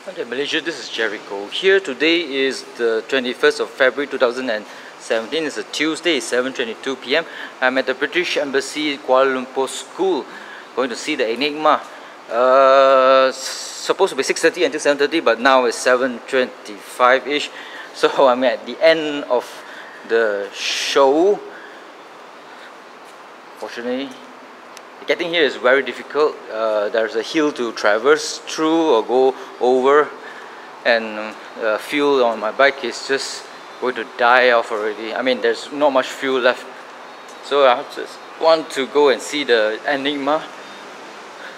Okay, Malaysia, this is Gerryko. Here today is the 21st of February 2017. It's a Tuesday, it's 7:22 p.m. I'm at the British Embassy Kuala Lumpur School, going to see the Enigma. Supposed to be 6:30 until 7:30, but now it's 7:25-ish. So I'm at the end of the show. Fortunately, getting here is very difficult. There's a hill to traverse through or go over, and fuel on my bike is just going to die off already. I mean, there's not much fuel left, so I just want to go and see the Enigma,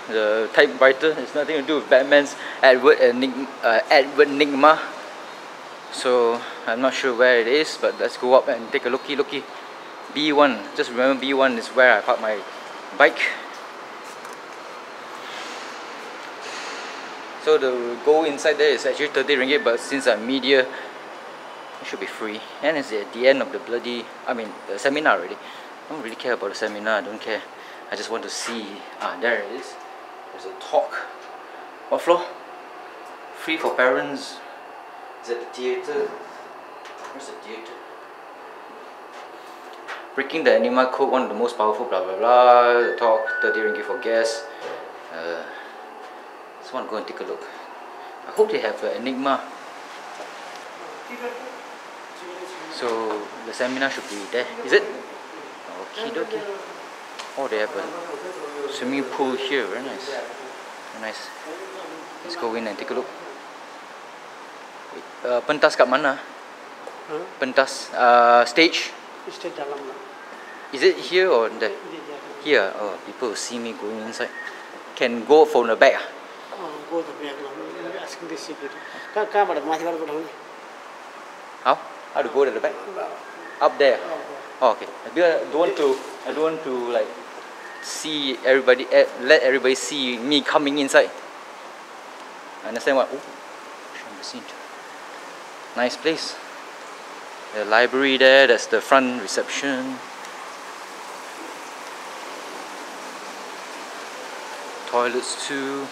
the typewriter. It's nothing to do with Batman's Edward Enigma. So I'm not sure where it is, but let's go up and take a looky. B1. Just remember, B1 is where I park my bike. So the go inside there is actually 30 ringgit, but since I'm media, it should be free. And it's at the end of the the seminar already. I don't really care about the seminar, I don't care. I just want to see. There it is. There's a talk. What floor? Free for parents. Is at the theatre. Where's the theatre? Breaking the Enigma code, one of the most powerful, blah blah blah. Talk, 30 ringgit for guests. Just want to go and take a look. I hope they have an Enigma. So the seminar should be there. Is it? Okie dokie. Oh, they have a swimming pool here. Very nice. Very nice. Let's go in and take a look. Pentas kat mana? Pentas stage. Is it here or there? Here. Oh, people will see me going inside. Can go from the back. Go the back. Asking the security. How? How to go to the back? Up there. Oh, okay. I don't want to like see everybody. Let everybody see me coming inside. Understand what? Oh, nice place. The library there. That's the front reception. Toilets too.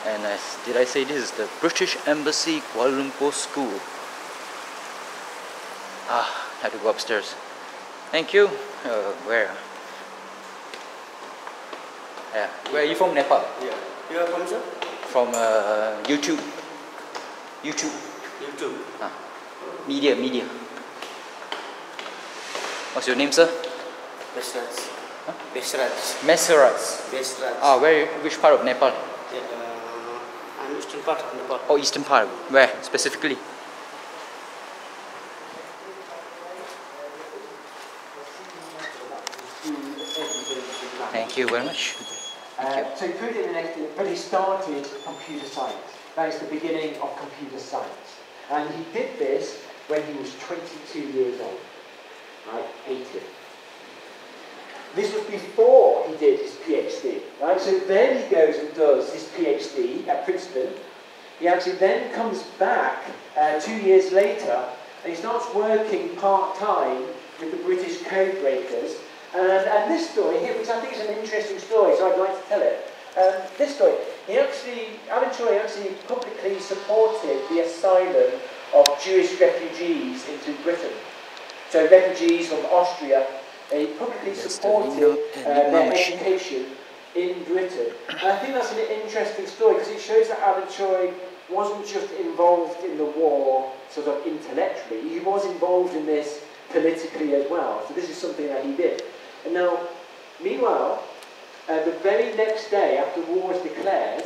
And did I say this is the British Embassy Kuala Lumpur School? Had to go upstairs. Thank you. Where? Yeah. Where are you from? Nepal? Yeah. You are from sir? From YouTube. YouTube. Media. What's your name, sir? Besrats. Huh? Besrats. Which part of Nepal? I'm eastern part of Nepal. Oh, eastern part. Where specifically? Thank you very much. So he put it in the next, but he started computer science. That is the beginning of computer science. And he did this when he was 22 years old. Right, 80. This was before he did his PhD. Right, so then he goes and does his PhD at Princeton. He actually then comes back 2 years later and he starts working part-time with the British code breakers. And this story here, which I think is an interesting story, so I'd like to tell it. This story, Alan Choi actually publicly supported the asylum of Jewish refugees into Britain. So refugees from Austria, he publicly supported their education in Britain. And I think that's an interesting story because it shows that Alan Choi wasn't just involved in the war sort of intellectually, he was involved in this politically as well. So this is something that he did. And now, meanwhile, the very next day after war is declared,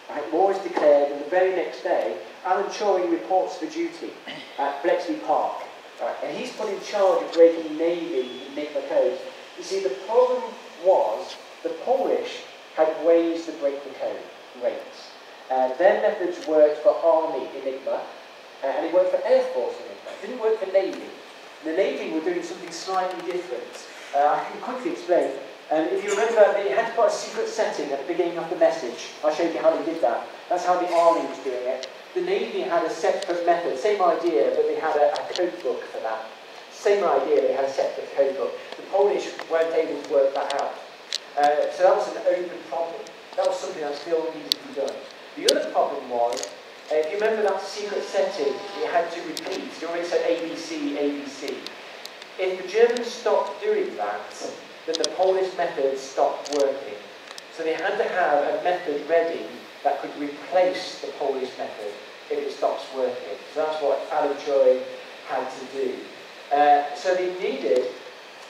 and the very next day, Alan Choi reports for duty at Bletchley Park. Right, and he's put in charge of breaking Navy ENIGMA codes. You see, the problem was the Polish had ways to break the code, rates. Their methods worked for Army ENIGMA, and it worked for Air Force ENIGMA. It didn't work for Navy. The Navy were doing something slightly different. I can quickly explain. If you remember, they had to put a secret setting at the beginning of the message. I'll show you how they did that. That's how the Army was doing it. The Navy had a separate method, same idea, but they had a code book for that. Same idea, they had a separate code book. The Polish weren't able to work that out. So that was an open problem. That was something that still needed to be done. The other problem was remember that secret setting, it had to repeat. You already said ABC, ABC. If the Germans stopped doing that, then the Polish method stopped working. So they had to have a method ready that could replace the Polish method if it stops working. So that's what Alan Turing had to do. So they needed,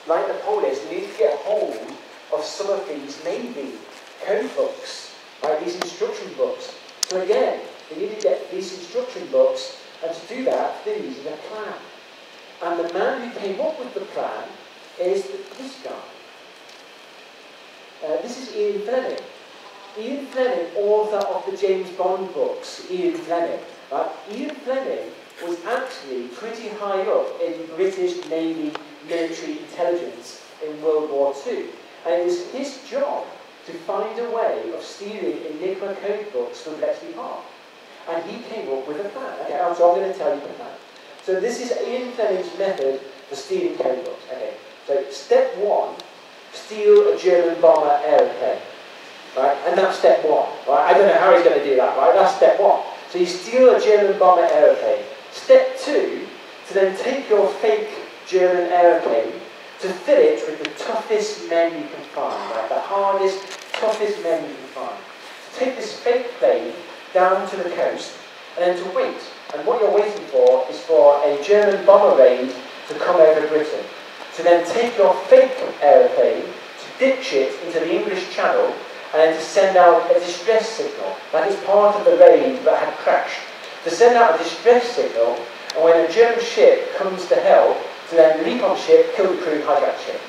like the Polish, they needed to get hold of some of these Navy code books, right, these instruction books. So again, they needed to get these instruction books, and to do that, they needed a plan. And the man who came up with the plan is this guy. This is Ian Fleming. Ian Fleming, author of the James Bond books, Ian Fleming. Right? Ian Fleming was actually pretty high up in British Navy military intelligence in World War II. And it was his job to find a way of stealing ENIGMA code books from Bletchley Park. And he came up with a plan. Okay, so I'm going to tell you the plan. So this is Ian Fleming's method for stealing code books. Okay, so step one, steal a German bomber aeroplane. Right, and that's step one. Right, I don't know how he's going to do that. Right, that's step one. So you steal a German bomber aeroplane. Step two, to then take your fake German aeroplane to fill it with the toughest men you can find. Right, the hardest, toughest men you can find. So take this fake plane down to the coast and then to wait. And what you're waiting for is for a German bomber raid to come over Britain. To then take your fake aeroplane, to ditch it into the English Channel, and then to send out a distress signal. That is part of the raid that had crashed. To send out a distress signal, and when a German ship comes to help, to then leap on ship, kill the crew, hijack the ship.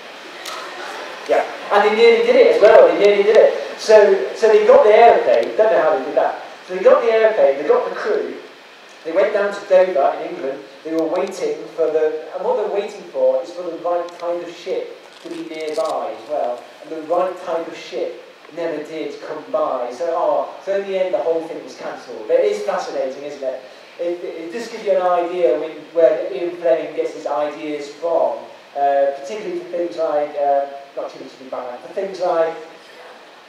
Yeah, and they nearly did it as well, they nearly did it. So they got the aeroplane, don't know how they did that. So they got the aeroplane, they got the crew, they went down to Dover in England, they were waiting for and what they're waiting for is for the right kind of ship to be nearby as well. And the right type of ship never did come by. So in the end the whole thing was cancelled. But it is fascinating, isn't it? It just gives you an idea where Ian Fleming gets his ideas from, particularly for things like, not too much to be bad, for things like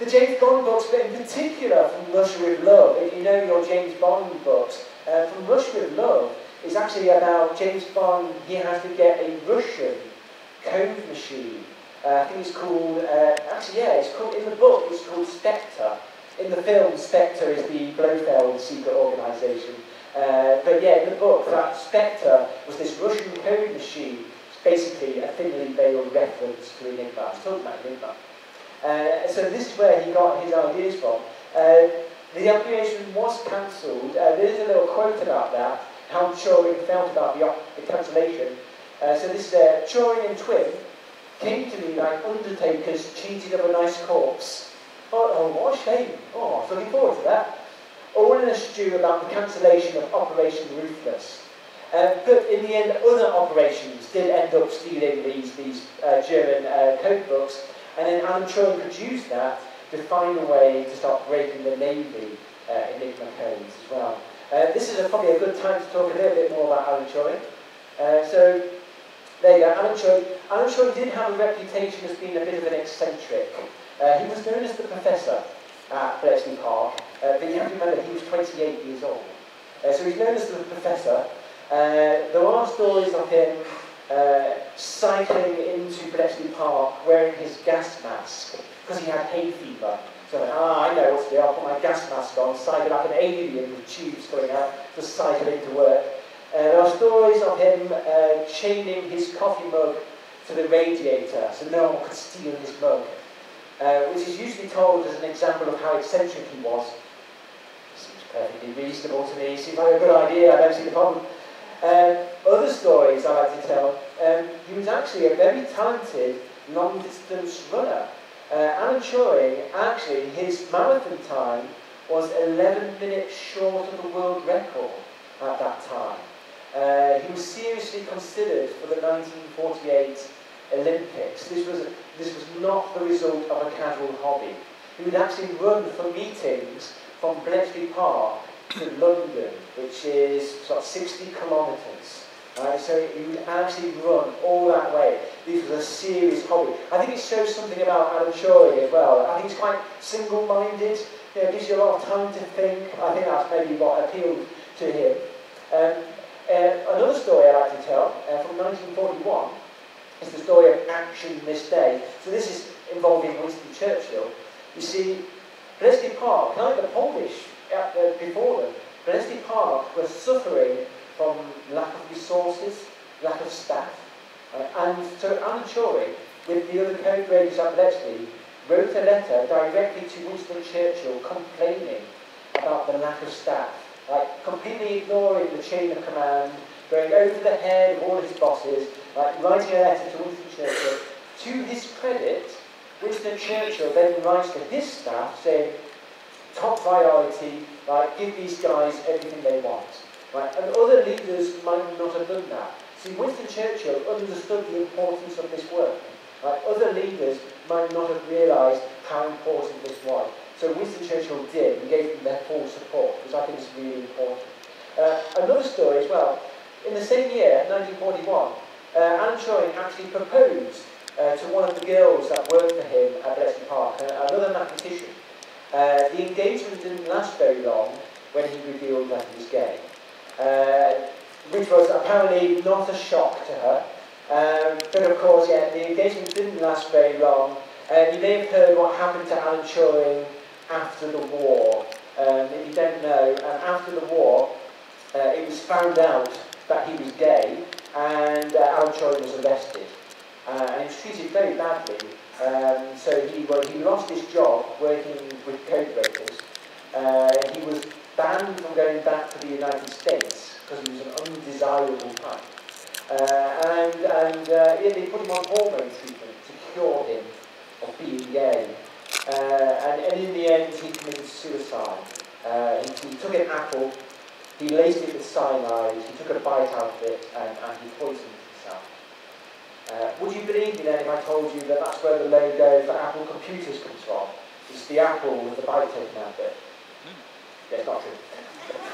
the James Bond books, but in particular from Russia with Love. If you know your James Bond books, from Russia with Love is actually about James Bond. He has to get a Russian code machine. I think it's called, it's called, in the book it's called Spectre. In the film, Spectre is the Blofeld secret organisation. But yeah, in the book, that Spectre was this Russian code machine. It's basically a thinly veiled reference to Enigma. It's talking about Enigma. So this is where he got his ideas from. The application was cancelled. There is a little quote about that, how Turing felt about the cancellation. So this is Turing and Twin came to me like undertakers cheated of a nice corpse. Oh, what a shame. Oh, I was looking forward to that. All in a stew about the cancellation of Operation Ruthless. But in the end, other operations did end up stealing these German code books, and then Alan Turing could use that to find a way to start breaking the Navy Enigma codes as well. This is probably a good time to talk a little bit more about Alan Turing. So there you go, Alan Turing. Alan Turing did have a reputation as being a bit of an eccentric. He was known as the Professor at Bletchley Park, but you have to remember he was 28 years old. So he's known as the Professor. There are stories of him cycling into Petaling Park wearing his gas mask because he had hay fever. So I know what to do, I'll put my gas mask on, cycle like an alien with tubes going out, just cycle into work. There are stories of him chaining his coffee mug to the radiator so no one could steal his mug, which is usually told as an example of how eccentric he was. Seems perfectly reasonable to me, seems like a good idea, I don't see the problem. Other stories I like to tell, he was actually a very talented long-distance runner. Alan Turing, actually, his marathon time was 11 minutes short of the world record at that time. He was seriously considered for the 1948 Olympics. This was not the result of a casual hobby. He would actually run for meetings from Bletchley Park to London, which is sort of 60 kilometres. Right? So he would actually run all that way. This was a serious hobby. I think it shows something about Alan Turing as well. I think he's quite single-minded. You know, gives you a lot of time to think. I think that's maybe what appealed to him. Another story I like to tell from 1941 is the story of Action This Day. So this is involving Winston Churchill. You see, Petaling Park, like the Polish before them, Petaling Park was suffering from lack of resources, lack of staff. And so Alan Turing, with the other code breakers at Bletchley, wrote a letter directly to Winston Churchill complaining about the lack of staff, like completely ignoring the chain of command, going over the head of all his bosses, like writing a letter to Winston Churchill. To his credit, Winston Churchill then writes to his staff saying, top priority, like give these guys everything they want. Right? And other leaders might not have done that. See, Winston Churchill understood the importance of this work. Right? Other leaders might not have realised how important this was. So Winston Churchill did and gave them their full support, which I think is really important. Another story as well. In the same year, 1941, Alan Turing actually proposed to one of the girls that worked for him at Bletchley Park, another mathematician. The engagement didn't last very long when he revealed that he was gay, which was apparently not a shock to her. But of course, yeah, the engagement didn't last very long. You may have heard what happened to Alan Turing after the war. If you don't know, after the war, it was found out that he was gay, and Alan Turing was arrested. And he was treated very badly. So he lost his job working with code breakers. He was banned from going back to the United States because he was an undesirable type. They put him on hormone treatment to cure him of being gay. And in the end, he committed suicide. He took an apple, he laced it with cyanide, he took a bite out of it, and he poisoned himself. Would you believe me then if I told you that that's where the logo for Apple computers comes from? It's the apple with the bite taken out of it. Yeah, it's not true.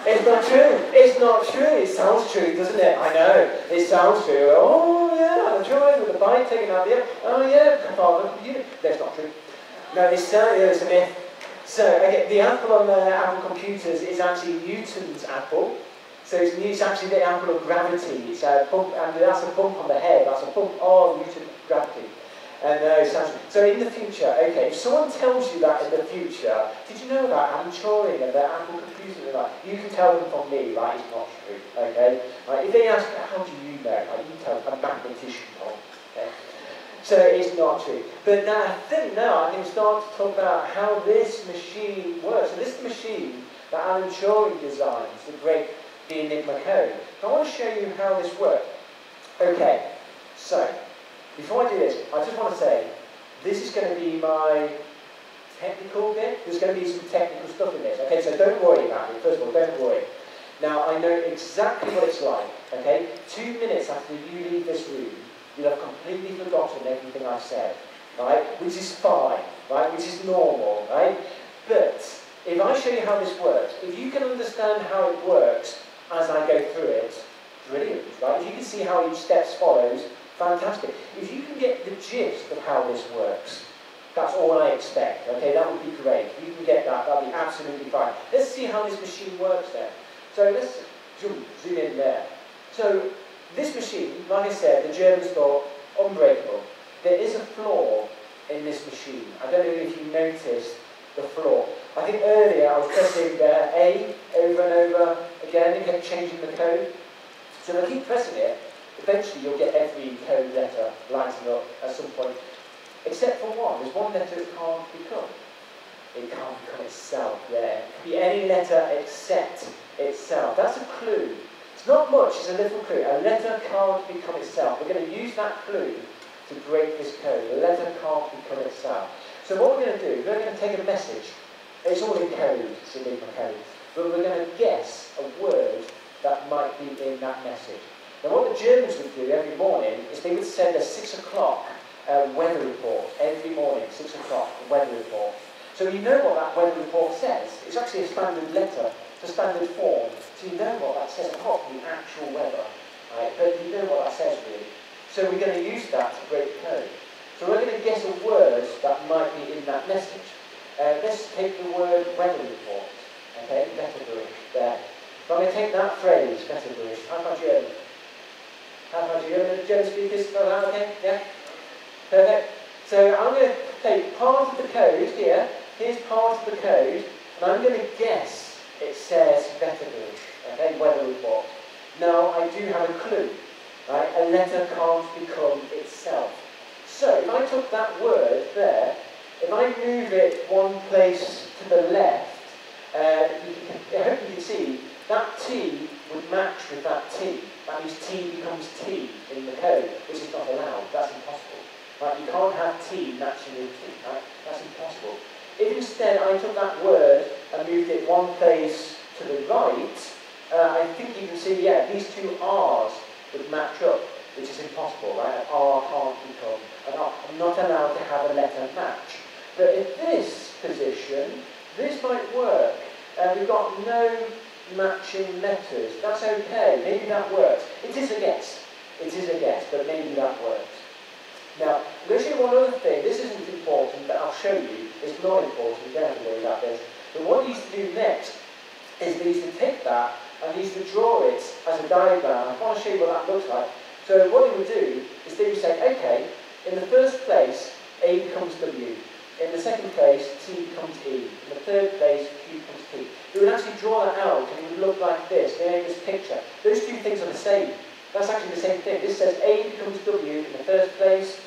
It's not true. It's not true. It sounds true, doesn't it? I know. It sounds true. Oh, yeah, I'm trying with the bite taken out of it. Oh, yeah, father computer. That's not true. No, it's a myth. So, okay, the apple on the Apple computers is actually Newton's apple. So it's actually the apple of gravity. It's a bump, and that's a bump on the head. That's a bump on Newton's gravity. So in the future, okay, if someone tells you that in the future, did you know about Alan Turing and the Apple computer? Like, you can tell them from me, right? It's not true, okay? Right, if they ask, how do you know? Like, you tell a mathematician, okay? So it's not true. But now I think now I can start to talk about how this machine works. So this is the machine that Alan Turing designs to break the ENIGMA code. So I want to show you how this works. Okay, so before I do this, I just want to say, this is going to be my technical bit. There's going to be some technical stuff in this. Okay, so don't worry about it. First of all, don't worry. Now, I know exactly what it's like. Okay, 2 minutes after you leave this room, you'll have completely forgotten everything I've said. Right? Which is fine. Right? Which is normal. Right? But if I show you how this works, if you can understand how it works as I go through it, brilliant. Right? If you can see how each step follows, fantastic. If you can get the gist of how this works, that's all I expect, okay? That would be great. If you can get that, that'll be absolutely fine. Let's see how this machine works then. So let's zoom in there. So this machine, like I said, the Germans thought unbreakable. There is a flaw in this machine. I don't know if you noticed the flaw. I think earlier I was pressing A over and over again and kept changing the code. So if I keep pressing it, eventually you'll get every code letter lighting up at some point. Except for one. There's one letter it can't become. It can't become itself there. It can be any letter except itself. That's a clue. It's not much, it's a little clue. A letter can't become itself. We're going to use that clue to break this code. A letter can't become itself. So what we're going to do, we're going to take a message. It's all in code, it's in ENIGMA code. But we're going to guess a word that might be in that message. Now what the Germans would do every morning is they would send a 6 o'clock weather report. Every morning, 6 o'clock, weather report. So you know what that weather report says. It's actually a standard letter. It's a standard form. So you know what that says. Not the actual weather, right? But you know what that says really. So we're going to use that to break the code. So we're going to guess a word that might be in that message. Let's take the word weather report. Okay, letter there. So I'm going to take that phrase, better British. How about you? How about you? German speakers, okay? Yeah? Perfect. So I'm going to take part of the code here. Here's part of the code, and I'm going to guess it says Vetterberg, okay, weather report. Now I do have a clue, right? A letter can't become itself. So if I took that word there, if I move it one place to the left, I hope you can see that T would match with that T. That means T becomes T in the code, which is not allowed. That's impossible. Right? You can't have T matching with T. Right? That's impossible. If instead I took that word and moved it one place to the right, I think you can see, yeah, these two R's would match up, which is impossible, right? An R can't become an R. I'm not allowed to have a letter match. But in this position, this might work. We've got no matching letters. That's okay. Maybe that works. It is a guess. It is a guess, but maybe that works. Now, I'm going to show you one other thing. This isn't important, but I'll show you. It's not important. You don't have to worry about this. But what he needs to do next is he needs to take that and he needs to draw it as a diagram. I want to show you what that looks like. So what he would do is they would say, okay, in the first place, A becomes W. In the second place, T becomes E. In the third place, Q becomes T. He would actually draw that out and it would look like this. They make this picture. Those two things are the same. That's actually the same thing. This says A becomes W in the first place,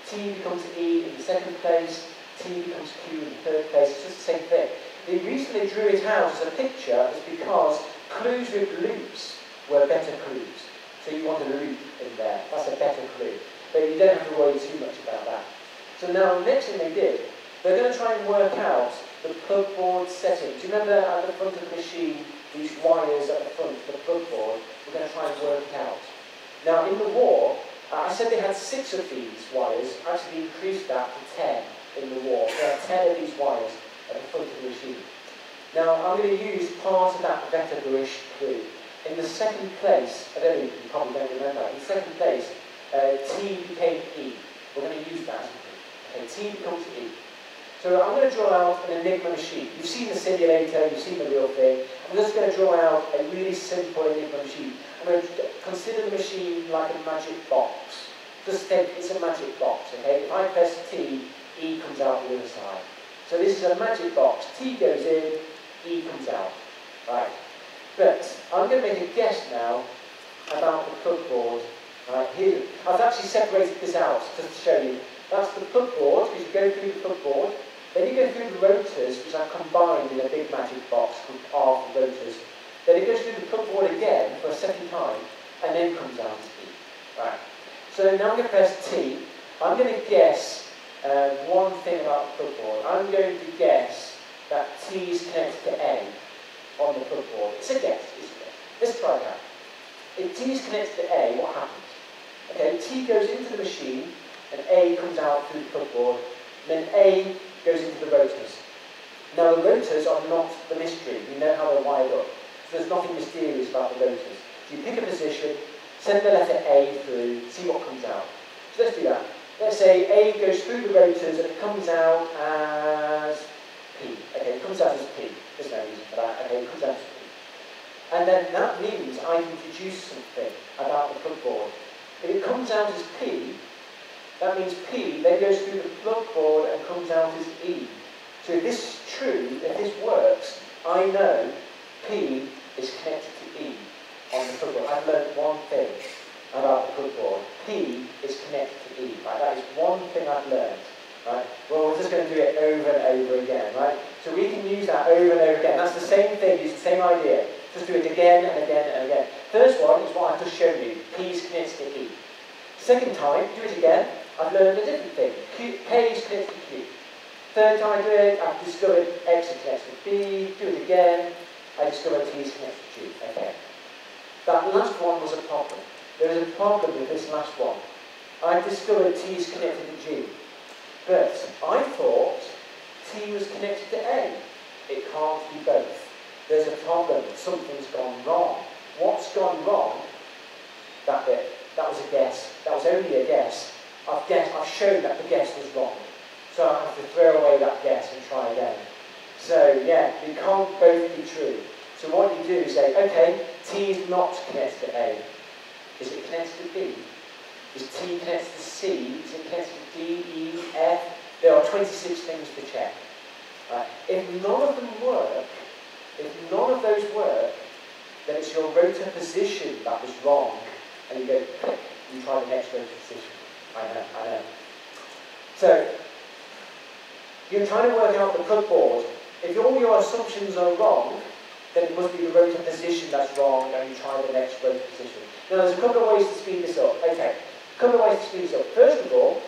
T becomes E in the second place, T becomes Q in the third place. It's just the same thing. The reason they drew it out as a picture is because clues with loops were better clues. So you want a loop in there. That's a better clue. But you don't have to worry too much about that. So now, the next thing they did, they're going to try and work out the plugboard settings. Do you remember at the front of the machine, these wires at the front of the plugboard? We're going to try and work it out. Now, in the war, I said they had 6 of these wires. Actually increased that to 10 in the war. There are 10 of these wires at the front of the machine. Now, I'm going to use part of that Vetterberg clue. In the second place, I don't know, you probably don't remember, in the second place, T became E. We're going to use that as a clue. Okay, T becomes E. So I'm going to draw out an ENIGMA machine. You've seen the simulator, you've seen the real thing. I'm just going to draw out a really simple ENIGMA machine. I'm going to consider the machine like a magic box. Just think it's a magic box, okay? If I press T, E comes out the other side. So this is a magic box. T goes in, E comes out. Right. But I'm going to make a guess now about the plugboard. Right, here. I've actually separated this out just to show you. That's the plugboard, because you go through the plugboard. Then you go through the rotors, which are combined in a big magic box called R rotors. Then it goes through the plugboard again for a second time, and then comes out to E. Right. So now I'm going to press T. I'm going to guess one thing about the plugboard. I'm going to guess that T is connected to A on the plugboard. It's a guess. It's a guess. Let's try that. If T is connected to A, what happens? Okay, T goes into the machine, and A comes out through the plugboard, and then A goes into the rotors. Now the rotors are not the mystery. We know how they're wired up. So there's nothing mysterious about the rotors. So you pick a position, send the letter A through, see what comes out. So let's do that. Let's say A goes through the rotors and it comes out as P. Okay, it comes out as P. There's no reason for that. Okay, it comes out as P. And then that means I can deduce something about the plugboard. If it comes out as P, that means P then goes through the plugboard and comes out as E. So if this is true, if this works, I know P is connected to E on the plugboard. I've learned one thing about the plugboard. P is connected to E. Right? That is one thing I've learned. Right? Well, we're just going to do it over and over again. Right? So we can use that over and over again. That's the same thing, it's the same idea. Just do it again and again and again. First one is what I've just shown you. P is connected to E. Second time, do it again. I've learned a different thing. K is connected to Q. Third time I do it, I've discovered X is connected to B. Do it again. I discovered T is connected to G. Okay. That last one was a problem. There was a problem with this last one. I discovered T is connected to G. But I thought T was connected to A. It can't be both. There's a problem. Something's gone wrong. What's gone wrong? That bit. That was a guess. That was only a guess. I've shown that the guess was wrong. So I have to throw away that guess and try again. So yeah, it can't both be true. So what you do is say, okay, T is not connected to A. Is it connected to B? Is T connected to C? Is it connected to D, E, F? There are 26 things to check. Right? If none of them work, if none of those work, then it's your rotor position that was wrong, and you go click, you try the next rotor position. I know. So, you're trying to work out the plugboard. If all your assumptions are wrong, then it must be the rotor position that's wrong, and you try the next rotor position. Now, there's a couple of ways to speed this up. Okay, a couple of ways to speed this up. First of all,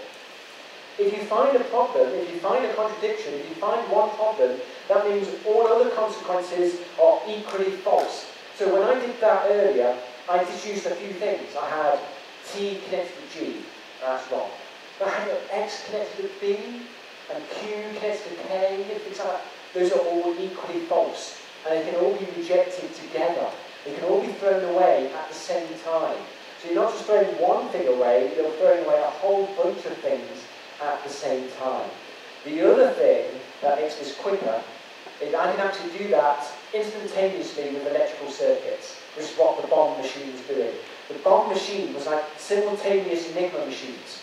if you find a problem, if you find a contradiction, if you find one problem, that means all other consequences are equally false. So when I did that earlier, I just used a few things. I had T connected to G, that's wrong. But I had X connected to B, and Q connected to K, and things like that. Those are all equally false, and they can all be rejected together. They can all be thrown away at the same time. So you're not just throwing one thing away, you're throwing away a whole bunch of things at the same time. The other thing that makes this quicker is I can actually do that instantaneously with electrical circuits, which is what the bomb machine is doing. The bomb machine was like simultaneous ENIGMA machines.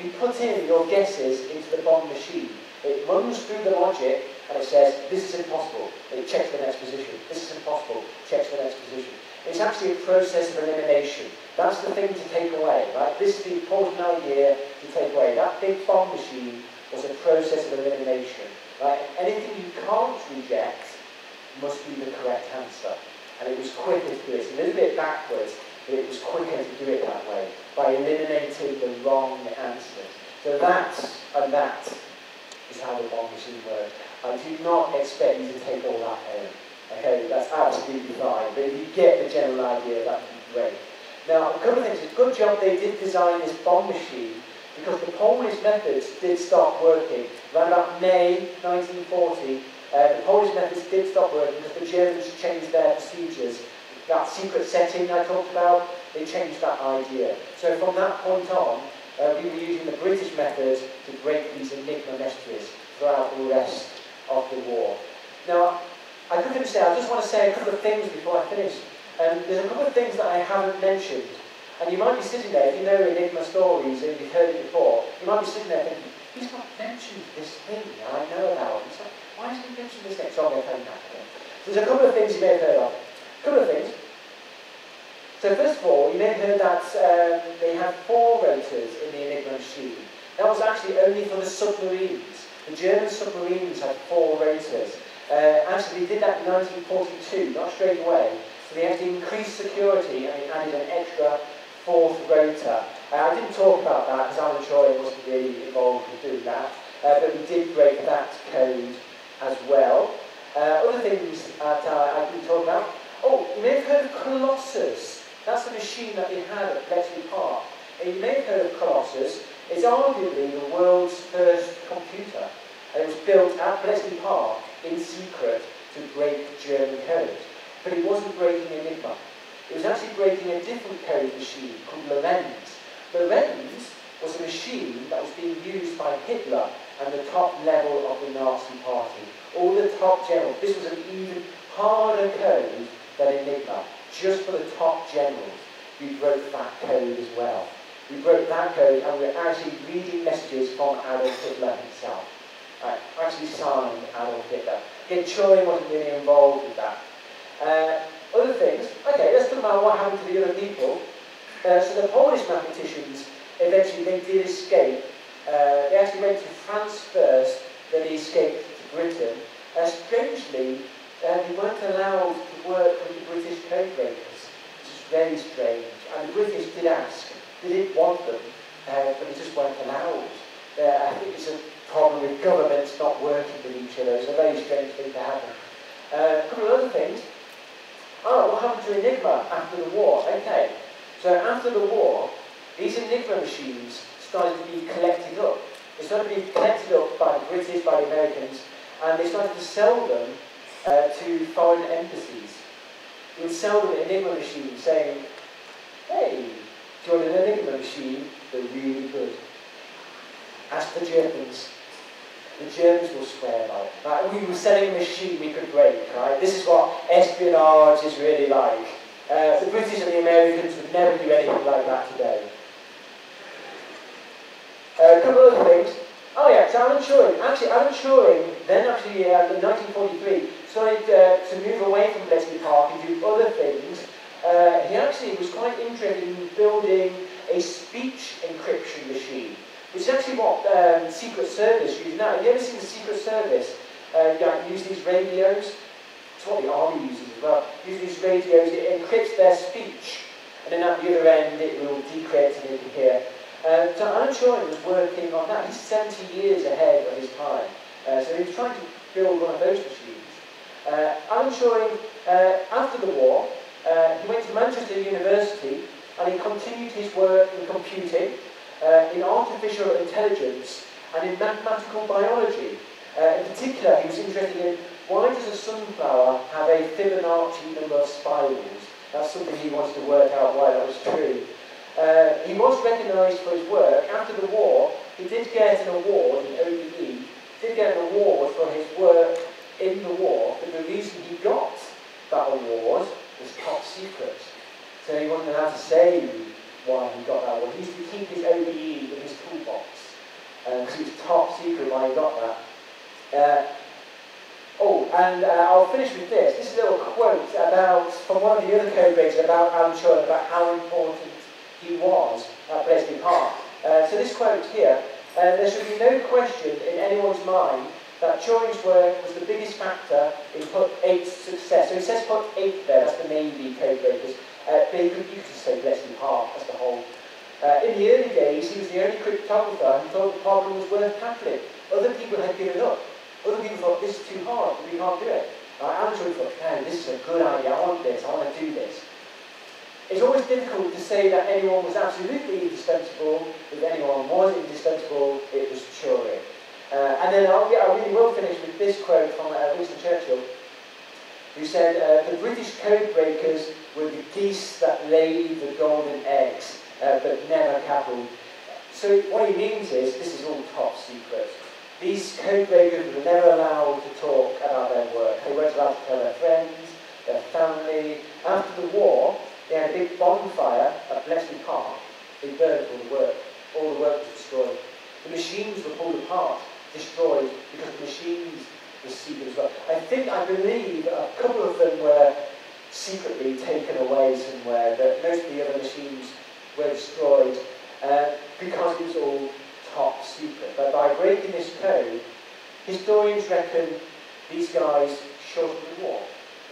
You put in your guesses into the bomb machine, it runs through the logic and it says, this is impossible. It checks the next position. This is impossible. Checks the next position. It's actually a process of elimination. That's the thing to take away, right? This is the important idea to take away. That big bomb machine was a process of elimination, right? Anything you can't reject must be the correct answer. And it was quicker to do it. It's a little bit backwards, but it was quicker to do it that way, by eliminating the wrong answer. So that and that is how the bomb machine works. I do not expect you to take all that home. Okay, that's absolutely fine. But if you get the general idea, that would be great. Now, a couple of things. It's a good job they did design this bomb machine, because the Polish methods did stop working. Around about May 1940, the Polish methods did stop working because the Germans changed their procedures. That secret setting I talked about, they changed that idea. So from that point on, we were using the British methods to break these ENIGMA messages throughout the rest of the war. Now, I couldn't say, I just want to say a couple of things before I finish. There's a couple of things that I haven't mentioned. And you might be sitting there, if you know ENIGMA stories and you've heard it before, you might be sitting there thinking, he's not mentioned this thing that I know about. He's like, why hasn't he mentioned this thing? So I'm going to tell you that. So there's a couple of things you may have heard of. A couple of things. So first of all, you may have heard that they had 4 rotors in the ENIGMA machine. That was actually only for the submarines. The German submarines had 4 rotors. Actually, they did that in 1942, not straight away. So they had to increase security and they added an extra 4th rotor. I didn't talk about that because Alan Troy wasn't really involved in doing that. But we did break that code as well. Other things that I didn't talk about. Oh, you may have heard of Colossus. That's the machine that they had at Bletchley Park. And you may have heard of Colossus. It's arguably the world's first computer. And it was built at Bletchley Park in secret to break German code. But it wasn't breaking ENIGMA. It was actually breaking a different code machine called Lorenz. Lorenz was a machine that was being used by Hitler and the top level of the Nazi party. All the top generals. This was an even harder code than ENIGMA. Just for the top generals. We broke that code as well. We broke that code and we were actually reading messages from Adolf Hitler himself. Actually signed Adolf Hitler. Again, Troy wasn't really involved with that. Other things, okay, let's talk about what happened to the other people. So the Polish mathematicians, eventually they did escape. They actually went to France first, then they escaped to Britain. Strangely, they weren't allowed to work with the British code breakers, which is very strange. And the British did ask, they didn't want them, but they just weren't allowed. I think it's a problem with governments not working with each other. It's a very strange thing to happen. A couple of other things. Oh, what happened to ENIGMA after the war? Okay, so after the war, these ENIGMA machines started to be collected up. They started to be collected up by the British, by the Americans, and they started to sell them to foreign embassies. They would sell them an ENIGMA machine saying, hey, do you want an ENIGMA machine? They're really good. Ask the Germans. the Germans will swear by it. Right? We were selling a machine we could break, right? This is what espionage is really like. The British and the Americans would never do anything like that today. A couple of other things. Oh yeah, so Alan Turing. Actually, Alan Turing then in 1943 started to move away from Bletchley Park and do other things. He actually was quite interested in building a speech encryption machine, which is actually what Secret Service use now. Have you ever seen the Secret Service use these radios? It's what the army uses as well. Use these radios, it encrypts their speech, and then at the other end it will decrypt and you can hear. So Alan Turing was working on that. He's 70 years ahead of his time. So he was trying to build one of those machines. Alan Turing, after the war, he went to Manchester University and he continued his work in computing, in artificial intelligence and in mathematical biology. In particular, he was interested in why does a sunflower have a Fibonacci number of spirals? That's something he wanted to work out why that was true. He was recognised for his work. After the war, he did get an award in OBE, did get an award for his work in the war, but the reason he got that award was top secret. So he wasn't allowed to say why he got that award. He used to keep his OBE in his toolbox, because it was top secret why he got that. I'll finish with this. This is a little quote from one of the other code breakers about Alan Turing, about how important he was at Bletchley Park. So this quote here, there should be no question in anyone's mind that Turing's work was the biggest factor in Put 8's success. So he says Put 8 there, that's the Navy code breakers, but you could just say Bletchley Park as the whole. In the early days, he was the only cryptographer who thought the problem was worth tackling. Other people had given up. Other people thought, this is too hard, we can't do it. Alan Turing thought, no, this is a good idea, I want this, I want to do this. It's always difficult to say that anyone was absolutely indispensable. If anyone was indispensable, it was Turing. And then I really will finish with this quote from Winston Churchill, who said, the British code breakers were the geese that laid the golden eggs, but never cackled. So what he means is, this is all top secret. These code breakers were never allowed to talk about their work. They weren't allowed to tell their friends, their family. After the war, they had a big bonfire at Bletchley Park. They burned all the work. All the work was destroyed. The machines were pulled apart, destroyed, because the machines were secret as well. I believe a couple of them were secretly taken away somewhere, but most of the other machines were destroyed because it was all top secret. But by breaking this code, historians reckon these guys shortened the war.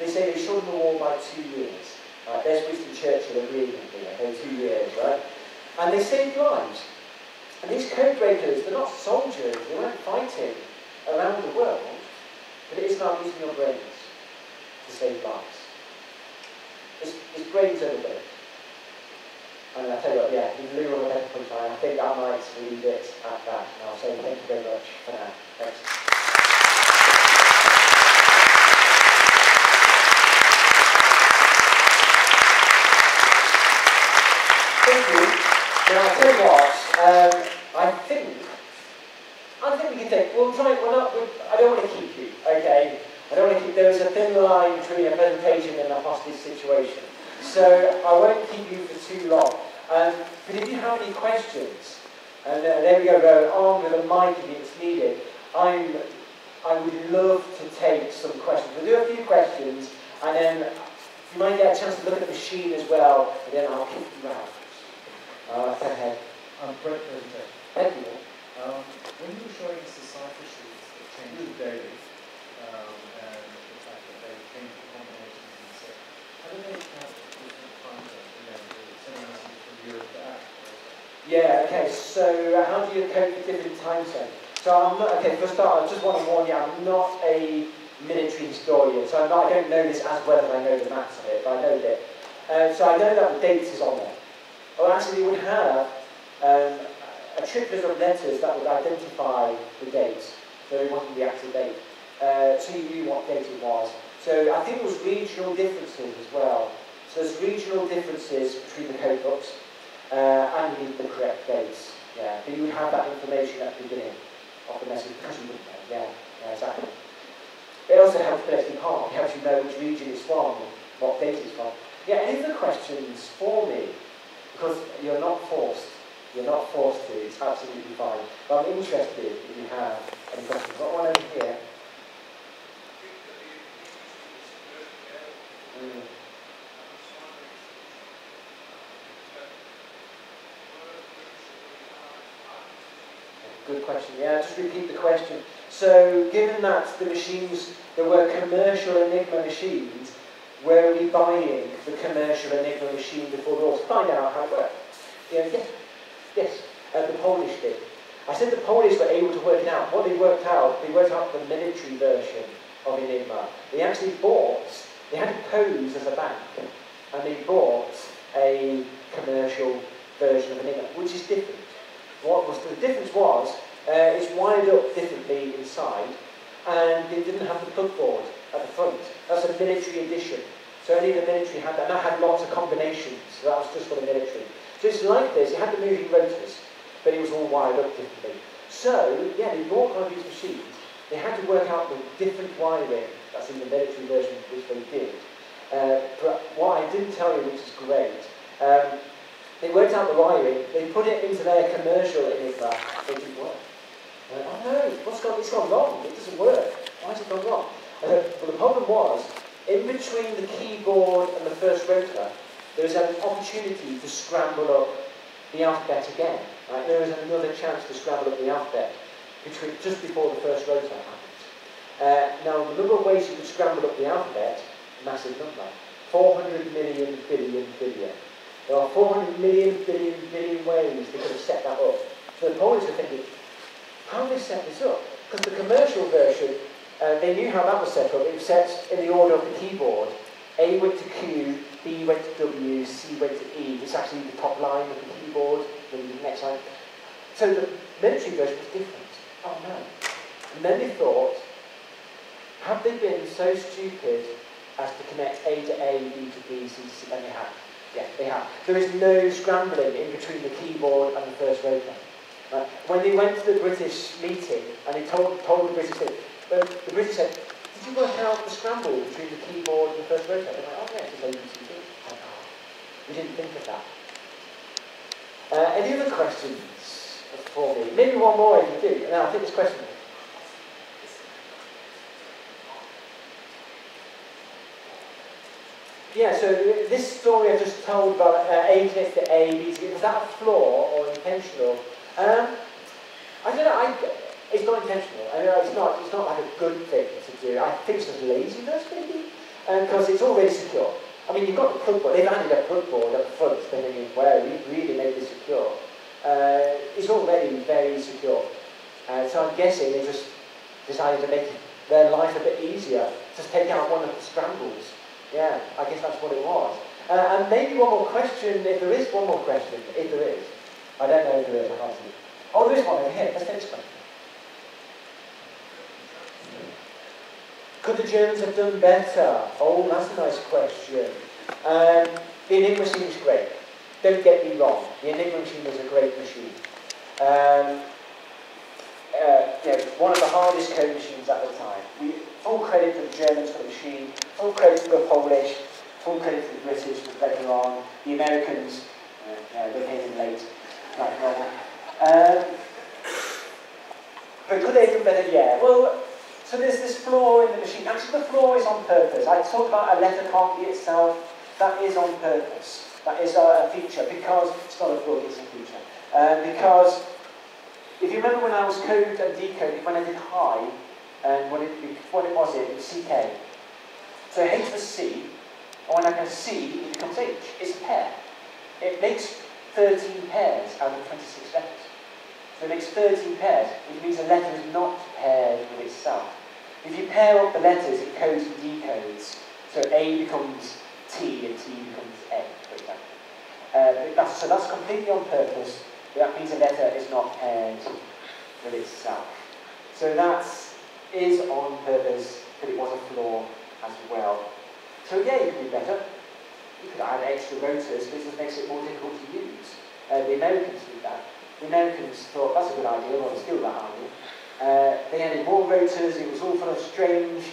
They say they shortened the war by 2 years. There's Winston Churchill agreeing with me, okay, 2 years, right? And they saved lives. And these code breakers, they're not soldiers, they weren't fighting around the world, but it is about using your brains to save lives. It's brains over brains. And I tell you what, yeah, in lieu of a better punchline, I think I might leave it at that. And I'll say thank you very much for now. Thanks. Thank you. Now, I'll tell you what, I think we can take, I don't want to keep you, okay? There is a thin line between a presentation and a hostage situation. So I won't keep you for too long. But if you have any questions, and there we go, we're armed with a mic if it's needed, I would love to take some questions. We'll do a few questions, and then you might get a chance to look at the machine as well, and then I'll kick you out. Go ahead. Great presentation. Thank you. When you were showing us the cipher sheets that changed daily, and the fact that they change the combinations and so, how do they account for different time zones? Sending messages from Europe to Africa? Yeah, okay, so how do you cope with different time zones? So I'm not, okay, for a start, I just want to warn you, I'm not a military historian, so I don't know this as well as I know the maths of it, but I know it. So I know that the dates is on there. Well, actually, we would have a triplet of letters that would identify the dates, so it wasn't the actual date. So you knew what date it was. So I think there was regional differences as well. So there's regional differences between the code books and you need the correct dates. Yeah, but you would have that information at the beginning. of the message because you wouldn't know. Yeah, exactly. It also helps politically part. It helps you know which region it's from, what date it's from. Yeah, any other questions for me? Because you're not forced. You're not forced to. It's absolutely fine. But I'm interested if you have any questions. Got one over here. Good question. Yeah, just repeat the question. So, given that the machines, there were commercial ENIGMA machines, where are we buying the commercial ENIGMA machine before the war? To find out how it worked. Yeah, yes. The Polish did. I said the Polish were able to work it out. What they worked out the military version of ENIGMA. They actually they had to pose as a bank, and they bought a commercial version of ENIGMA, which is different. The difference was, it's wired up differently inside, and it didn't have the plugboard at the front. That's a military edition. So only the military had that, and that had lots of combinations, so that was just for the military. So it's like this, it had the moving rotors, but it was all wired up differently. So, yeah, they bought one of these machines, they had to work out the different wiring, that's in the military version, which they did. But what I didn't tell you, which is great, they worked out the wiring, they put it into their commercial ENIGMA, it didn't work. Oh no, it's gone wrong, it doesn't work. Why has it gone wrong? Well, the problem was, in between the keyboard and the first rotor, there was an opportunity to scramble up the alphabet again. Right? There was another chance to scramble up the alphabet just before the first rotor happened. Now, the number of ways you could scramble up the alphabet, massive number. 400 million billion billion. There are 400 million billion ways they could have set that up. So the Polish were thinking, how do they set this up? Because the commercial version, they knew how that was set up. It was set in the order of the keyboard. A went to Q, B went to W, C went to E. It's actually the top line of the keyboard, the next line. So the military version was different. Oh no. And then they thought, have they been so stupid as to connect A to A, B to B, C to C? And they have. Yeah, they have. There is no scrambling in between the keyboard and the first rotor. When they went to the British meeting and they told the British thing, the British said, did you work out the scramble between the keyboard and the first rotor? They're like, oh yeah, it's ABCD. Like, oh, we didn't think of that. Any other questions for me? Maybe one more if you do. Now, I think this question. Yeah, so this story I just told about A connects to A, B to B, was that a flaw or intentional? I don't know, it's not intentional. I know it's not like a good thing to do. I think it's just laziness, maybe, because it's already secure. I mean, you've got the plugboard. They've added a plugboard up front, thinking, well, we've really made this secure. It's already very secure. So I'm guessing they just decided to make their life a bit easier. Just take out one of the scrambles. Yeah, I guess that's what it was. And maybe one more question, if there is one more question, if there is. I don't know if there is, I can't see. Oh, there is one over here. Let's take this question. Could the Germans have done better? Oh, that's a nice question. The ENIGMA machine is great. Don't get me wrong. The ENIGMA machine was a great machine. One of the hardest code machines at the time. Full credit to the Germans for the machine, full credit to the Polish, full credit to the British for letting on, the Americans, they came in late, like normal. But could they have done better? Yeah. Well, so there's this flaw in the machine. Actually, the flaw is on purpose. I talked about a letter can't be itself. That is on purpose. That is a feature, because it's not a bug, it's a feature. Because if you remember when I was code and decoding, when I did high, and what was it? It was CK. So H was C, and when I go C, it becomes H. It's a pair. It makes 13 pairs out of 26 letters. So it makes 13 pairs, which means a letter is not paired with itself. If you pair up the letters, it codes and decodes. So A becomes T and T becomes A, for example. So that's completely on purpose. That means a letter is not paired with itself. So that is on purpose, but it was a flaw as well. So yeah, you can do better. You could add extra rotors, but it just makes it more difficult to use. The Americans did that. The Americans thought, that's a good idea, I want to steal that idea. They added more rotors, it was all full of strange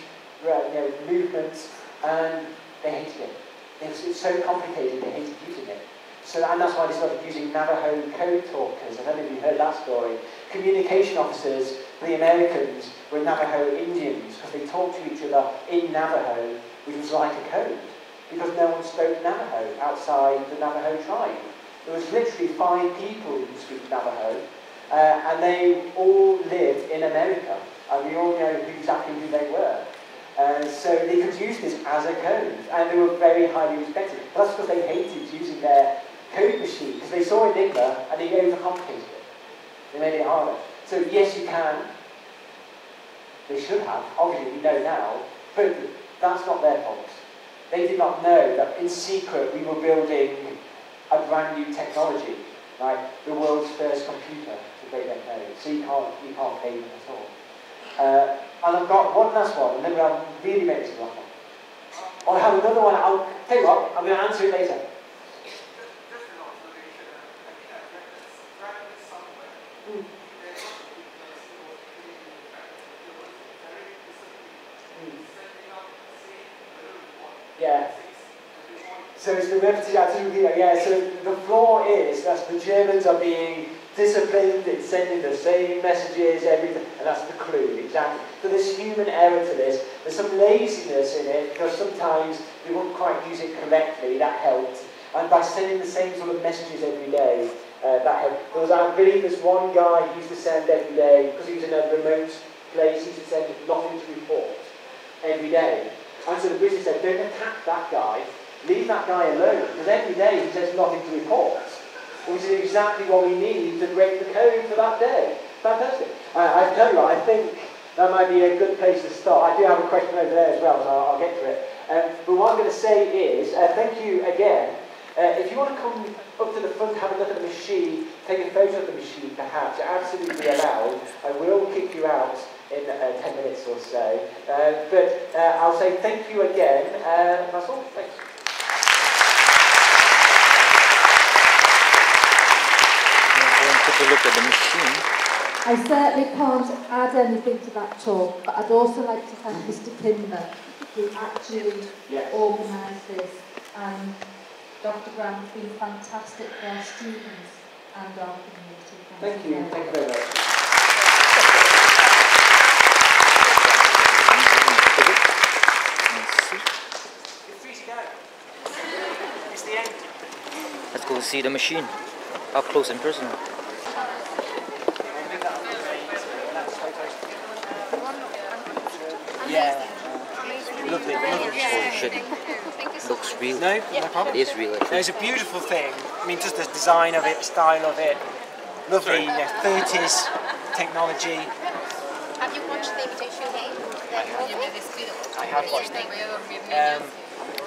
movements, and they hated it. It's so complicated, they hated using it. So, and that's why they started using Navajo code talkers. I don't know if you heard that story. Communication officers for the Americans were Navajo Indians because they talked to each other in Navajo, which was like a code, because no one spoke Navajo outside the Navajo tribe. There was literally 5 people who speak Navajo, and they all lived in America, and we all know exactly who they were. So they could use this as a code, and they were very highly respected. But that's because they hated using their code machine, because they saw ENIGMA and they overcomplicated it. They made it harder. So yes, you can. They should have. Obviously, we know now. But that's not their fault. They did not know that in secret we were building a brand new technology, like the world's first computer. So they don't know. So you can't blame them at all. And I've got one last one, and then I'll really make this last one. I have another one. I'll tell you what. I'm going to answer it later. Yeah. So it's the repetition, yeah, so the flaw is that the Germans are being disciplined in sending the same messages, everything, and that's the clue, exactly. So there's human error to this. There's some laziness in it, because sometimes they won't quite use it correctly, that helped. And by sending the same sort of messages every day, that helped. There was, I believe, this one guy who used to send every day, because he was in a remote place, he used to send nothing to report every day. And so the British said, don't attack that guy, leave that guy alone, because every day he says nothing to report, which is exactly what we need to break the code for that day. Fantastic. I tell you what, I think that might be a good place to start. I do have a question over there as well, so I'll get to it. But what I'm going to say is, thank you again. If you want to come up to the front, have a look at the machine, take a photo of the machine perhaps, you're absolutely allowed. I will kick you out in 10 minutes or so. But I'll say thank you again, and that's all. Thanks. Take a look at the machine. I certainly can't add anything to that talk, but I'd also like to thank Mr. Kimber, who actually organised this, and Dr. Graham has been fantastic for our students and our community. Thank you. Thank you very much. You're free to go. It's the end. Let's go see the machine up close and personal. Yeah. Lovely. Holy shit. Looks real. No? No problem. It is real, actually. It's a beautiful thing. I mean, just the design of it, the style of it. Lovely, 30s technology. Have you watched the Imitation Game? I have watched it.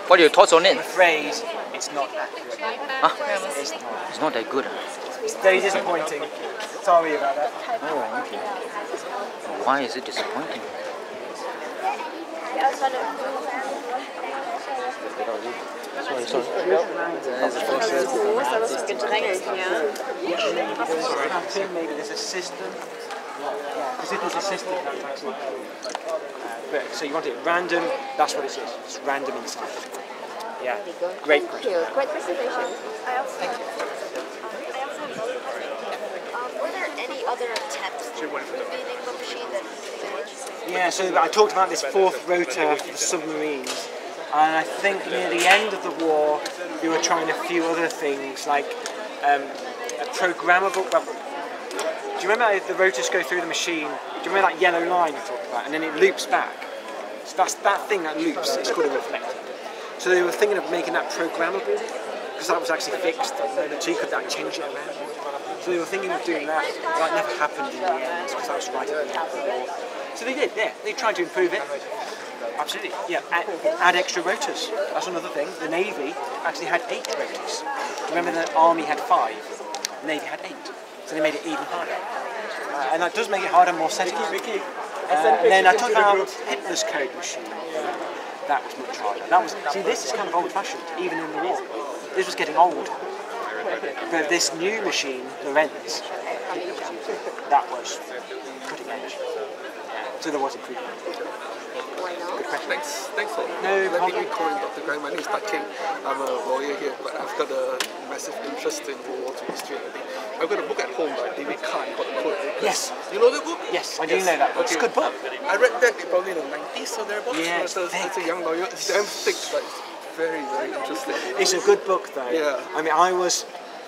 What are your thoughts on it? I'm afraid it's not accurate. Huh? It's not that good. It's very disappointing. Sorry about that. Oh, okay. Why is it disappointing? Maybe there's a system. Because if there's a system, that's actually. But so you want it random? That's what it is. It's random inside. Yeah. Great question. Thank you. Great presentation. Thank you. Were there any other attempts to improve the ENIGMA machine that you Yeah, so I talked about this 4th rotor for the submarines, and I think near the end of the war we were trying a few other things, like a programmable. Well, do you remember the rotors go through the machine? Do you remember that yellow line I talked about, and then it loops back? So that's that thing that loops. It's called a reflector. So they were thinking of making that programmable, because that was actually fixed, so you could change it around. So they were thinking of doing that, but that never happened in the end, because that was right at the end of the war. So they did, yeah, they tried to improve it. Absolutely, yeah, add extra rotors. That's another thing. The Navy actually had 8 rotors. Remember the Army had 5, the Navy had 8. So they made it even harder. And that does make it harder, more settings. And then I talked about Hitler's code machine. That was much harder. That was, see, this is kind of old-fashioned, even in the war. This was getting old. But this new machine, Lorenz, that was cutting edge. So there was improvement. Why not? Thanks for letting me call in Dr. Grime. My name is Petaling. I'm a lawyer here, but I've got a massive interest in World War II history. I've got a book at home by David Kahn called Code Breakers. Yes. You know the book? Yes, I do know that book. It's a good book. I read that probably in the 90s or thereabouts. Yeah, it's a young lawyer. It's damn thick, but it's very, very interesting. It's a good book though. Yeah. I mean, I was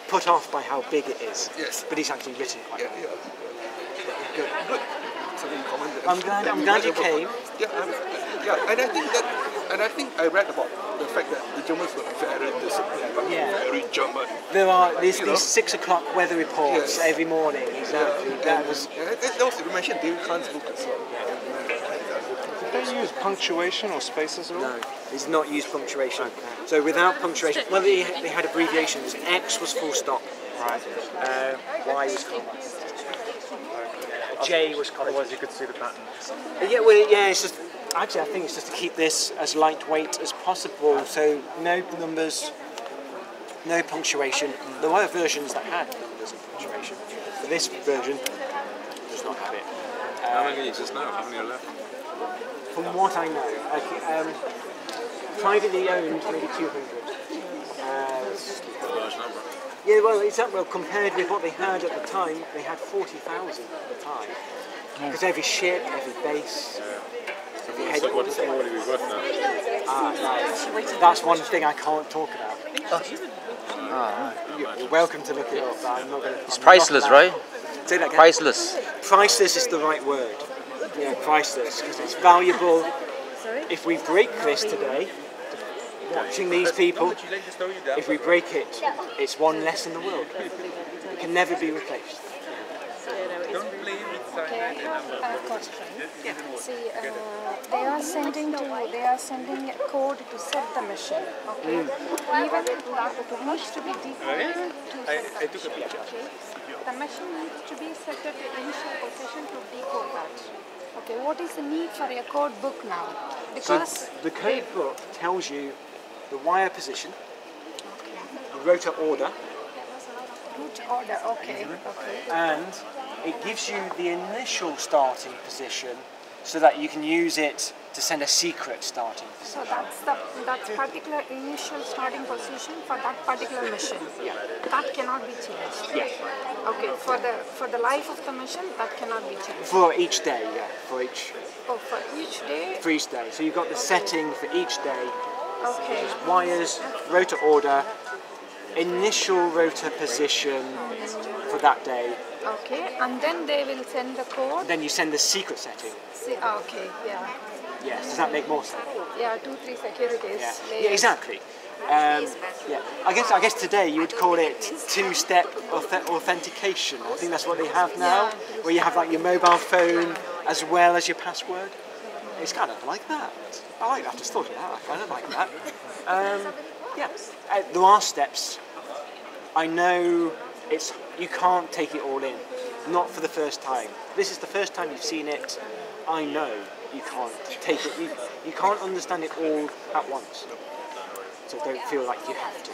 put off by how big it is. Yes. But it's actually written quite well. Yeah. Good. Something common there. I'm glad you came. Yeah, and I think I read about the fact that the Germans were very disciplined, very German. There are these 6 o'clock weather reports every morning. Exactly. That was you mentioned David Kahn's book as well. Did they use punctuation or spaces at all? No, it's not used punctuation. So without punctuation, well, they had abbreviations. X was full stop. Right. Y was comma. J was comma. Otherwise you could see the pattern. It's just. Actually, I think it's just to keep this as lightweight as possible. So no numbers, no punctuation. There were versions that had numbers and punctuation, but this version does not have it. How many exist now? How many are left? From what I know, privately owned, maybe 200. That's a large number. Yeah, well, compared with what they had at the time, they had 40,000 at the time. Because every ship, every base. So what does it really be worth now? No, that's one thing I can't talk about. You're welcome to look it up, but I'm not going to. It's priceless, right? Say that again. Priceless. Priceless is the right word. Yeah, priceless, because it's valuable. If we break this today, watching these people, if we break it, it's one less in the world. It can never be replaced. Okay, I have a question. See, they are sending a code to set the machine. Okay, even that needs to be decoded to set the machine. Okay, the machine needs to be set at the initial position to decode that. Okay, what is the need for a code book now? Because so the code book tells you the wire position, the rotor order, okay. And it gives you the initial starting position so that you can use it to send a secret starting position. So that's particular initial starting position for that particular mission. Yeah. That cannot be changed. Yeah. Okay, for the life of the mission, that cannot be changed. For each day, yeah. For each day? For each day. So you've got the setting for each day. Okay. Wires, rotor order, initial rotor position for that day. Okay, and then they will send the code. Then you send the secret setting. Okay, yeah. Yes, does that make more sense? Yeah, 2-3 securities. Yeah, exactly. Yeah, I guess today you would call it two-step authentication. I think that's what they have now, where you have like your mobile phone as well as your password. It's kind of like that. I just thought of that. I kind of like that. There are steps. I know you can't take it all in. Not for the first time. This is the first time you've seen it. I know you can't take it. You can't understand it all at once. So don't feel like you have to.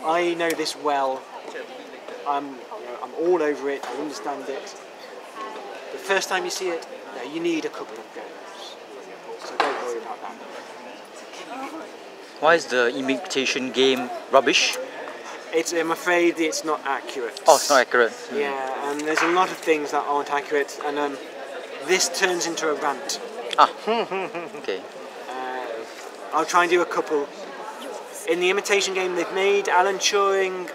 I know this well. I'm all over it. I understand it. The first time you see it, you need a couple of goes. So don't worry about that. Why is the imitation game rubbish? I'm afraid it's not accurate. Oh, it's not accurate. Yeah, and there's a lot of things that aren't accurate, and this turns into a rant. Okay. I'll try and do a couple. In the imitation game they've made, Alan Turing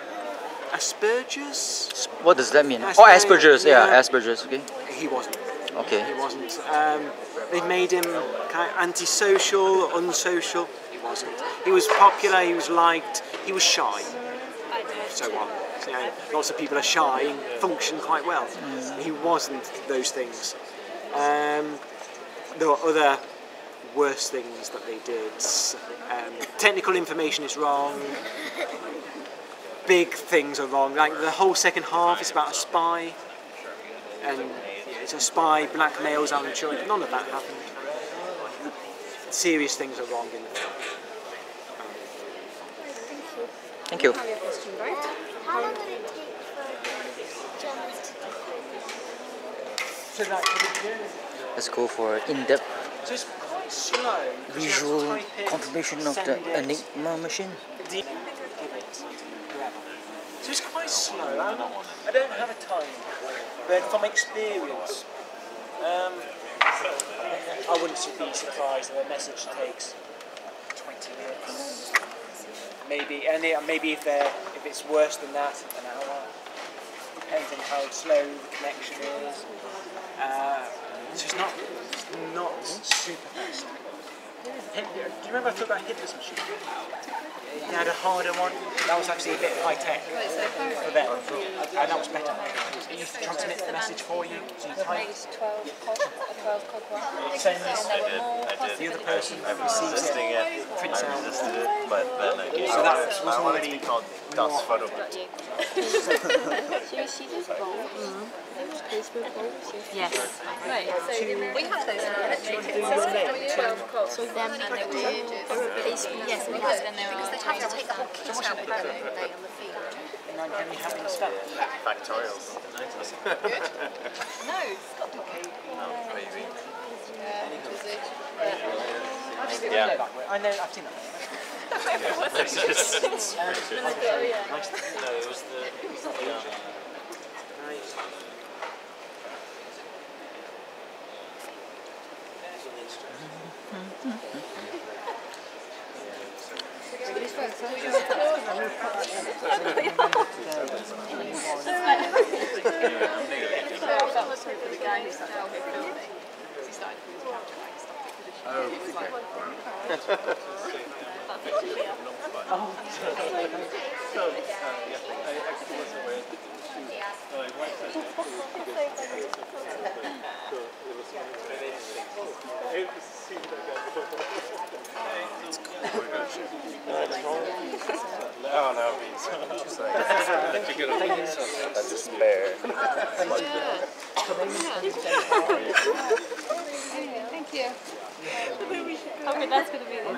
Asperger's? What does that mean? Asperger's, Asperger's, okay. He wasn't. Okay. He wasn't. They've made him kind of antisocial, unsocial. He wasn't. He was popular, he was liked, he was shy. So on. Lots of people are shy and function quite well. He wasn't those things. There were other worse things that they did. Technical information is wrong. Big things are wrong. Like the whole second half is about a spy. And it's a spy blackmails Alan Turing. None of that happened. Serious things are wrong in the film. Thank you. I have a question, right? How long will it take for So like for the German, Let's go for in-depth so it's quite slow. visual confirmation of the ENIGMA machine. So it's quite slow. I don't have a time, but from experience, I wouldn't be surprised if a message takes 20 minutes, maybe, and maybe if it's worse than that, an hour. Depends on how slow the connection is. So it's not super fast. Do you remember I talked about Hitler's machine? They had a harder one. That was actually a bit high tech for them, and that was better. It used to transmit the message for you, so you type. 12 cog one. Sends the other person receives it, prints out. But then again, So that was already called Das Forum. Yes. Right. We have those in our electric kits. 12 cogs. So them and they do yes, because they have to take the whole kit out with them, don't they, on the field. And can you have it spell? Factorials. No, it's got to be. Maybe. Yeah. I know, I've seen that. No, it was the. Oh no, just like that's a spare. Thank you. Okay, that's going to be the one.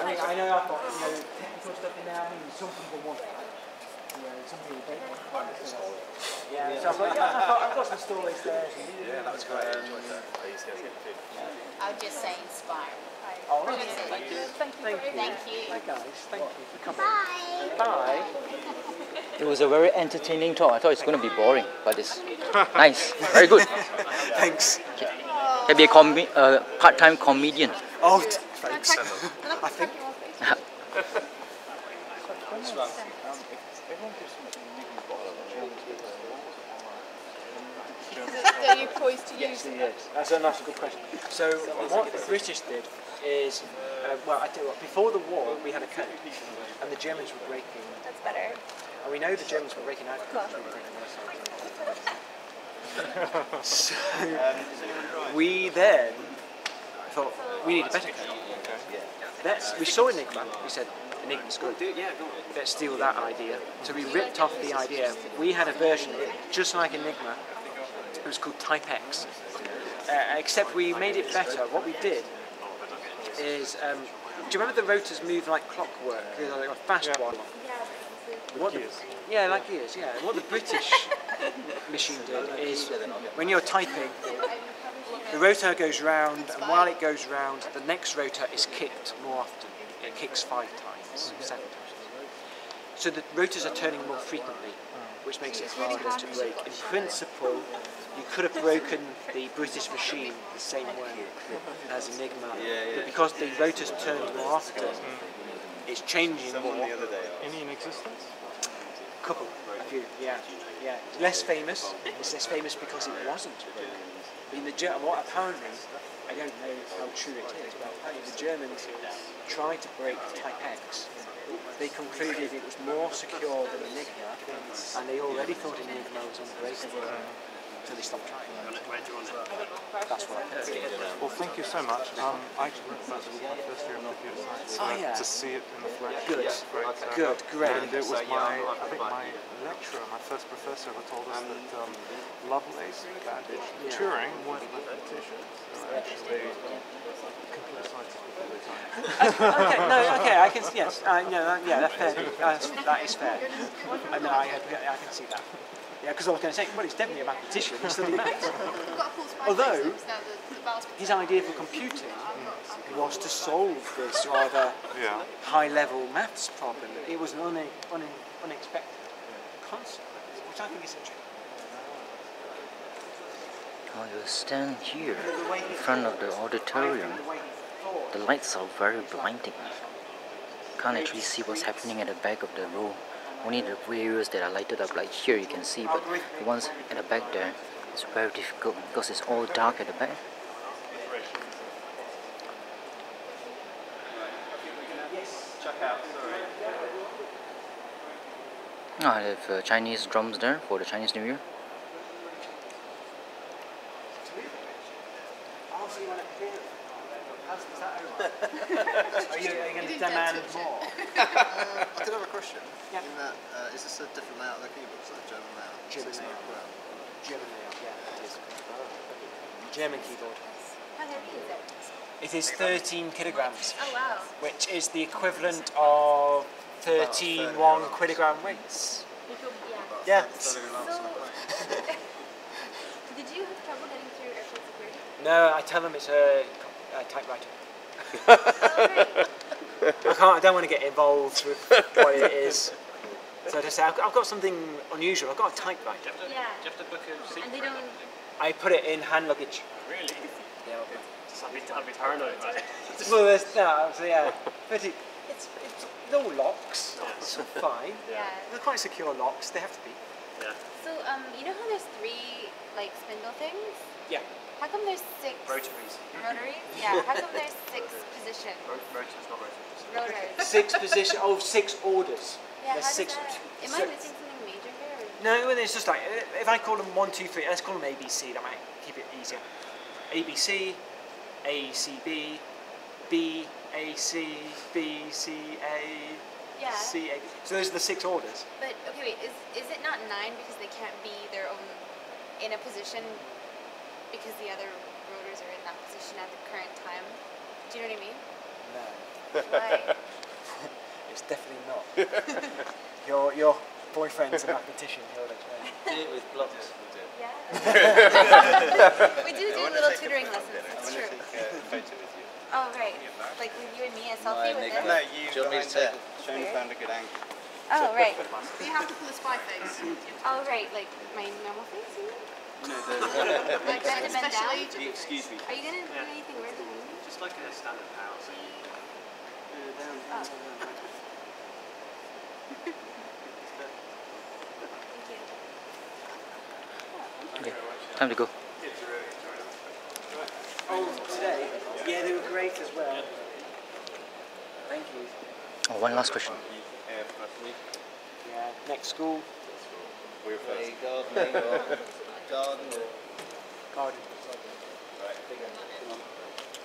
I know I've got technical stuff in there. I mean, some people want that. Some people don't want that. Yeah, so I've got some stories there. Yeah, that was great. I enjoyed that. I used to get food. I would just say inspired. Oh, really? Thank you. Thank you. Hi guys, thank you for coming. Bye. It was a very entertaining talk. I thought it's going to be boring, but it's nice. Very good. Thanks. Can be a part-time comedian. Oh, thanks. I think. Are you poised to use it? Yes, that's a good question. So what the British did is, well, I tell you what, before the war we had a code, and the Germans were breaking. That's better. And we know the Germans were breaking out. So we then thought we need a better code. We saw Enigma. We said Enigma's good. Let's steal that idea. So we ripped off the idea. We had a version just like Enigma. It was called Type X. Except we made it better. What we did is, do you remember the rotors move like clockwork? They're like a fast one. Yeah, like gears. Yeah. What the British machine did is, when you're typing, the rotor goes round, and while it goes round, the next rotor is kicked more often. It kicks 5 times, 7 times. So the rotors are turning more frequently, which makes it harder to break. In principle, you could have broken the British machine the same way as Enigma, but because the rotors turn more often, it's changing more. Any in existence? Couple, a few, yeah. Less famous. It's less famous because it wasn't broken. I mean, apparently, I don't know how true it is, but apparently the Germans tried to break Type X. They concluded it was more secure than Enigma, and they already thought Enigma was unbreakable, so they stopped trying. That's what I heard. Well, thank you so much. I actually went back to my first year of computer science to see it in the flesh. Good, great. And it was my lecturer, my first professor, who told us that Lovelace, Babbage, and Turing weren't mathematicians. Actually, computer scientists were Okay, no, okay, I can, yes, yeah, that's fair. That is fair. No, I can see that. Yeah, because I was going to say, well, he's definitely a mathematician, he's studying maths. Although, his idea for computing was to solve this rather high-level maths problem. It was an unexpected concept, which I think is interesting. While you stand here in front of the auditorium, the lights are very blinding. Can't actually see what's happening at the back of the row. Only the areas that are lighted up, like here, you can see, but the ones at the back there, it's very difficult because it's all dark at the back. Ah, they have Chinese drums there for the Chinese New Year. Are you going to demand more? I did have a question. Yeah. In that, is this a different layout of the keyboard? So German layout? German layout. German layout, yeah, it is. German keyboard. How heavy is it? It is 13 kilograms. Oh wow. Which is the equivalent of 13 1 kilogram weights. Yeah. So, did you have trouble getting through airport security? No, I tell them it's a typewriter. Oh, I don't want to get involved with what it is. So I just say, I've got something unusual. I've got a typewriter. Yeah. Do you have to book a seat? And they don't... I put it in hand luggage. Really? Yeah. I'd be paranoid about it. Well, there's no, so yeah. But it's no locks, so fine. Yeah. They're quite secure locks. They have to be. Yeah. So, you know how there's 3, like, spindle things? Yeah. How come there's 6... Rotaries. Rotaries? Yeah. How come there's 6 positions? Rotors, not rotors. Rotors. 6 position. Oh, 6 orders. Yeah, There's how 6. does that... Am I missing something major here? Or? No, well, it's just like, if I call them 1, 2, 3, let's call them ABC, that might keep it easier. ABC, ACB, B, AC, B, C, A, Yeah. C, A. So those are the 6 orders. But, okay, wait, is it not 9 because they can't be their own, in a position because the other rotors are in that position at the current time? Do you know what I mean? No. Why? It's definitely not. Your boyfriend's a mathematician, he'll explain. Did it with blocks. Yeah. We do little tutoring lessons, that's true. Take a photo with you. Oh, right. Like with you and me, a selfie with them? No, you Do you want me to take? show me found a good angle. Oh, right. Do you have to pull a spy face? Oh, right. Like my normal face, you mean? No, Like that to bend down? excuse me. Are you going to do anything weird to me? Just like a standard house. Oh. Thank you. Okay, time to go. Oh, today? Yeah, they were great as well. Thank you. Oh, one last question. Yeah, next school. We're first. Garden. Garden.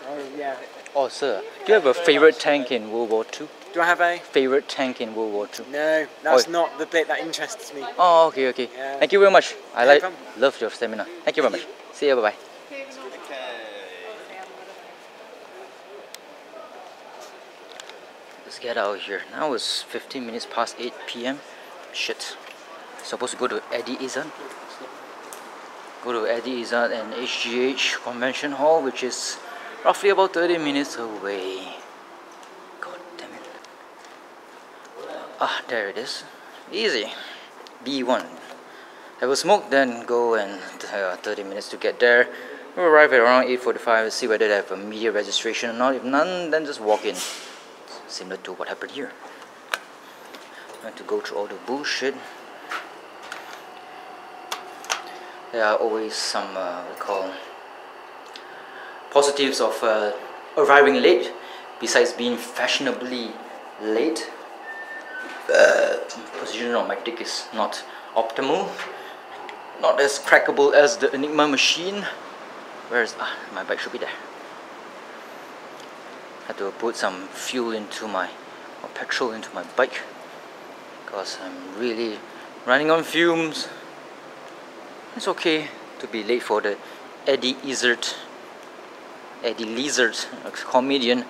Oh, yeah. Oh, sir, do you have a favorite tank in World War II? Do I have a? Favorite tank in World War II? No, that's not the bit that interests me. Oh, okay, okay. Yeah. Thank you very much. I No problem. love your seminar. Thank you very much. See you, bye-bye. Let's get out of here. Now it's 15 minutes past 8 p.m. Shit. Supposed to go to Eddie Izzat. Go to Eddie Izzat and HGH Convention Hall, which is roughly about 30 minutes away. God damn it. Ah, there it is. Easy. B1. Have a smoke, then go and 30 minutes to get there. We'll arrive at around 8:45, see whether they have a media registration or not. If none, then just walk in. Similar to what happened here. I have to go through all the bullshit. There are always some we call positives of arriving late, besides being fashionably late. Position on my dick is not optimal, not as crackable as the ENIGMA Machine. Where's my bike should be there. Had to put some fuel into my, or petrol into my bike, because I'm really running on fumes. It's okay to be late for the Eddie Izzat, a comedian,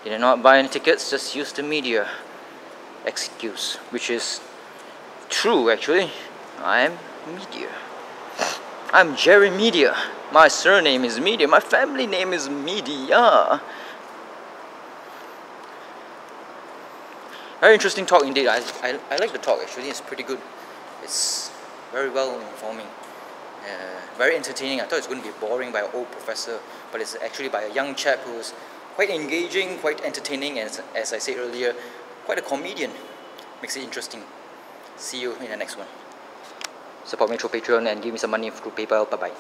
Did not buy any tickets, just use the media excuse, which is true actually. I'm media. I'm Jerry Media. My surname is Media. My family name is Media. Very interesting talk indeed. I like the talk actually. It's pretty good. It's very well informing. Very entertaining. I thought it was going to be boring by an old professor, but it's actually by a young chap who's quite engaging, quite entertaining, and as I said earlier, quite a comedian. Makes it interesting. See you in the next one. Support me through Patreon and give me some money through PayPal. Bye bye.